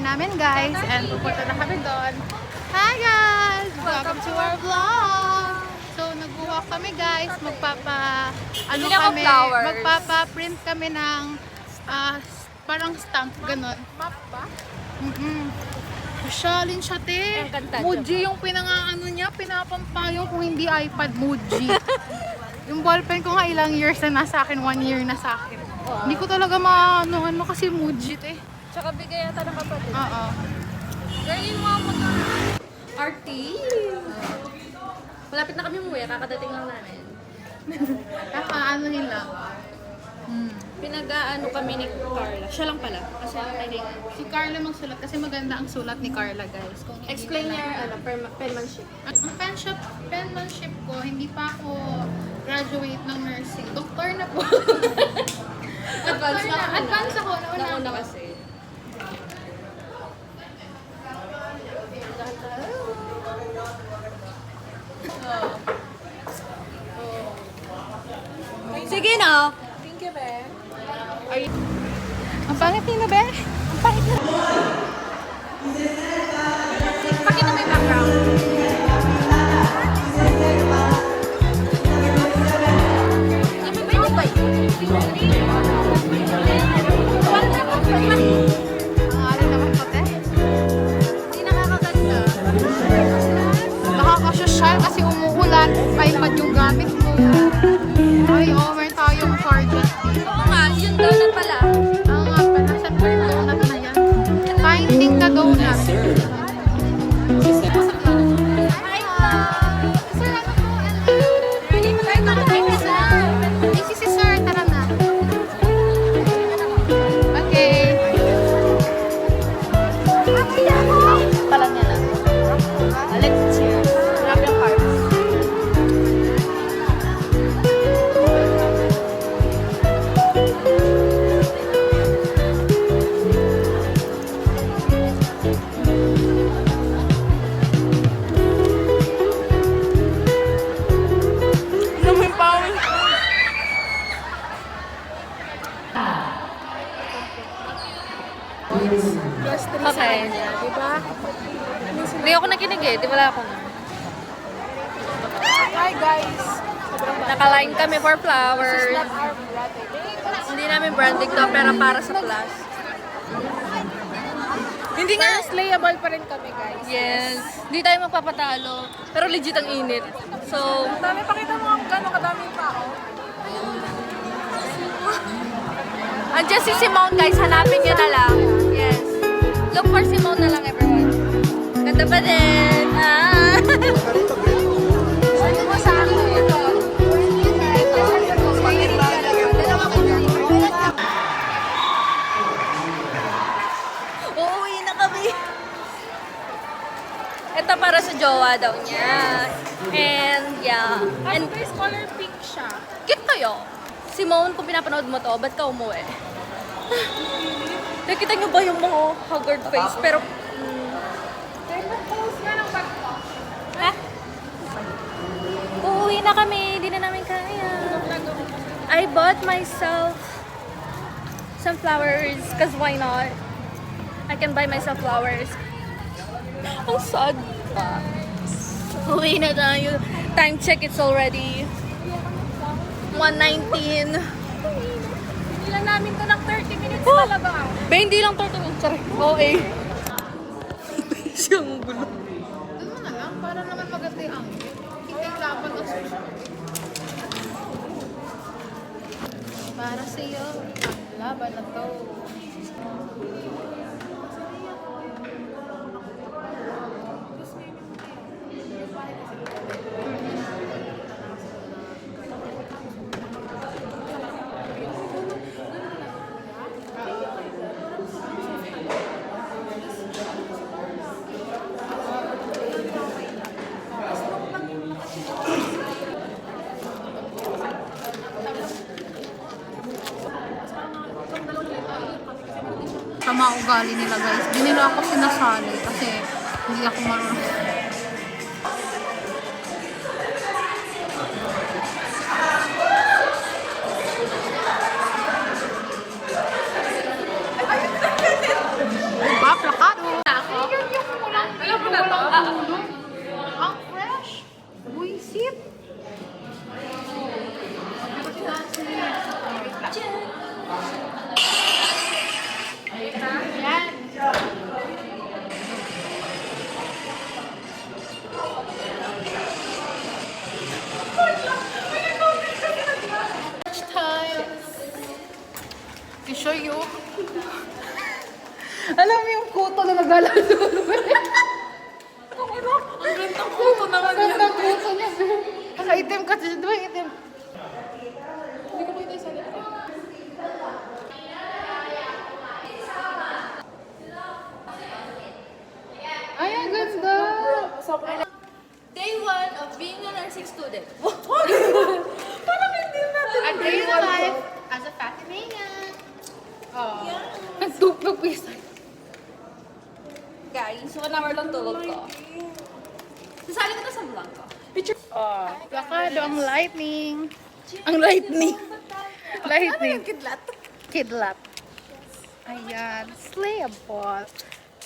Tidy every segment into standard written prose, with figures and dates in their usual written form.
namin guys and pupunta na kami doon. Hi guys! Welcome to our vlog! So nag-walk kami guys, magpapa-print kami ng parang stamp, ganun. Map ba? Shalin siya te. Muji yung pinapampayong kung hindi iPad, Muji. Yung ballpen ko nga ilang years na nasa akin, 1 year na sa akin. Hindi ko talaga ano kasi Muji te. Tsaka bigay yata ng kapatid. Oo. Girl, yung mga Arty! Malapit na kami umuwi, kakadating lang namin. Ano nila? Pinag-aano kami ni Carla. Siya lang pala. Kasi Si Carla magsulat kasi maganda ang sulat ni Carla guys. Kung hindi explain nila- your penmanship. Ang penmanship ko, hindi pa ako graduate ng nursing. Doktor na po. Advance na ako. Advance ako. Nauna kasi. Sige na. Thank you, be. Ang pangit nila, be. Ang pangit nila. Pakita mo yung background. Ang alin naman ko, te. Hindi nakakaganda. Nakakasosyal kasi umuulan. iPad yung gamit mo. Ay, meron tayong charger. Oo nga, yun donut pala. Ang nga pala, sa third donut na yan. Finding the donut. Si Sir, tara na. Okay. Pala niya na. Let's cheer. Grab yung cards. Okay. Diba? Hindi ako nakinig eh. Di wala ako na. Hi guys. Nakaline kami for flowers. Our brother. Hindi namin branding to, pero para sa class. Hindi nga. Slayable pa rin kami guys. Yes. Hindi tayo magpapatalo. Pero legit ang init. So, Dami, pakita mo ang gano'ng kadaming tao. andyan si Simone guys. Hanapin niyo na lang. Yes. Look for Simone na lang everyone. Ganda pa din. Ah. Ano mo sa akin ito? Uuwi na kami. Ito para sa jowa daw niya. And yeah. And Guys, color pink siya. cute kayo. Simone, kung pinapanood mo to, ba't ka umuwi? Nakita niyo ba yung mga haggard face? Pero, Post ka ng bag ko. ha? Uuwi na kami. Di na namin kaya. I bought myself some flowers. Cause why not? I can buy myself flowers. Ang sad. Uwi na tayo. Time check, it's already 1:19. Hindi lang namin to ng 30 minutes talaga. Ba, hindi lang 30 minutes. Sorry. Okay. Siyang gulo. Doon mo na lang, para naman maganda yung angkin. Hindi laban ang susunod. Para sa'yo, ang laban na to. Tama ugali nila guys. Di nila ako sinasali kasi hindi ako marunong. Diba? Plakado. kayo. Alam mo yung kuto na naglalaro. Ang gandang photo naman yan. Ganda kuto niya. Naka-itim kasi siya. Di ba yung itim? Hindi ko pwede sa dito. Ay, ang ganda. Day 1 of being a nursing student. Parang hindi natin. A day in the life as a Fatimanian. Oh. Nagtupag pa isa. Guys, 1 hour lang tulog ko. Sasali ko na sa vlog ko. Picture. Plakado ang lightning. Ang lightning. Lightning. Kidlat. Kidlat. Ayan. Slayable.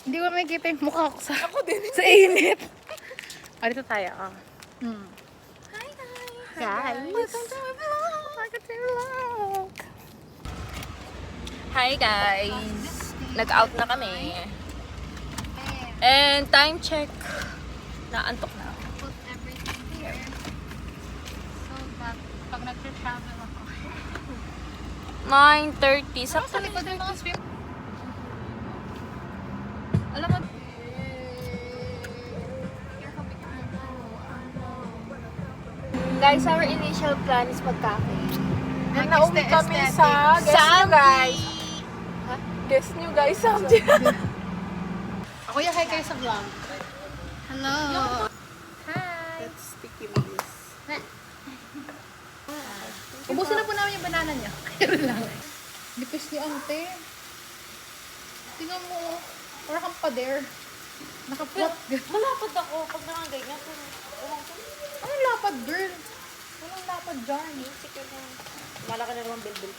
Hindi ko makikita yung mukha ko sa, sa init. Dito tayo. Hi guys. Guys. Welcome to my vlog. Welcome to my vlog. Hi guys. Nag-out na kami. And time check. Naantok na ako. Put everything here. So that pag nag-travel ako. 9:30. Sa Sakto likod yung mga swim. Alam mo, guys, our initial plan is magkape. And nauwi kami sa guys. Guess nyo guys, Samji. Ako yung hi kayo sa vlog. Hello. Hi. That's sticky mousse. Ubusin na po namin yung banana niya. Kaya lang. Lipis ni ante. Tingnan mo. Para kang pader. Nakaplot. Malapad ako pag nakaganyan. Anong lapad, girl? Walang lapad dyan. Malaki na naman bilbil.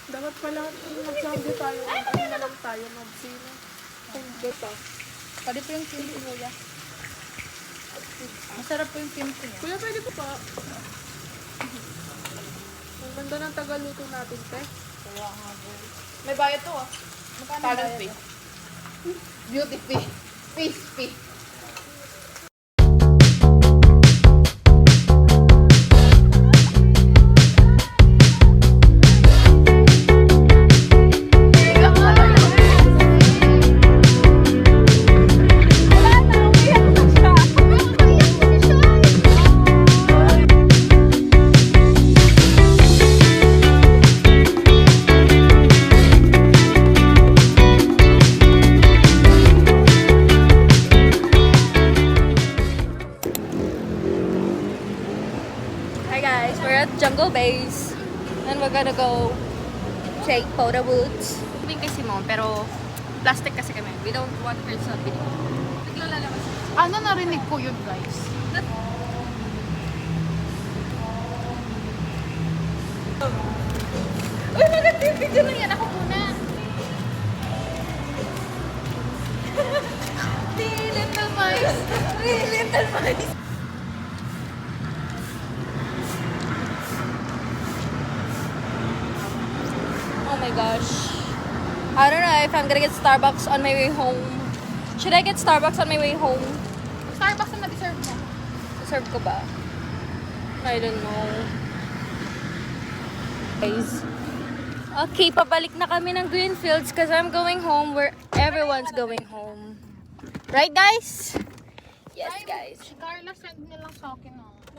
Dapat pala mag-Samji tayo. Ano na lang tayo, mag-sino. Hindi pa. Pwede po yung kimchi kuya. Masarap po yung kimchi niya. Kuya, pwede po pa. Ang ganda ng tagaluto natin, te. Kaya nga, girl. May bayad to ah. Magkano Talent bayad fee. mo? Beauty fee. Face fee. Hi guys, we're at Jungle Base. And we're gonna go take photo booths. Sabihin kay Simone, pero plastic kasi kami. We don't want her sa video. Naglalalaman siya. Ano narinig ko yun, guys? Uy, maganda yung video na yan. Ako muna. Little mice. Little mice. Oh my gosh. I don't know if I'm gonna get Starbucks on my way home. Should I get Starbucks on my way home? Starbucks na ma-deserve mo. Deserve ko ba? I don't know. Guys. Okay, pabalik na kami ng Greenfields because I'm going home where everyone's going home. Right, guys? Yes, guys. Si Carla send niya lang sa akin, oh.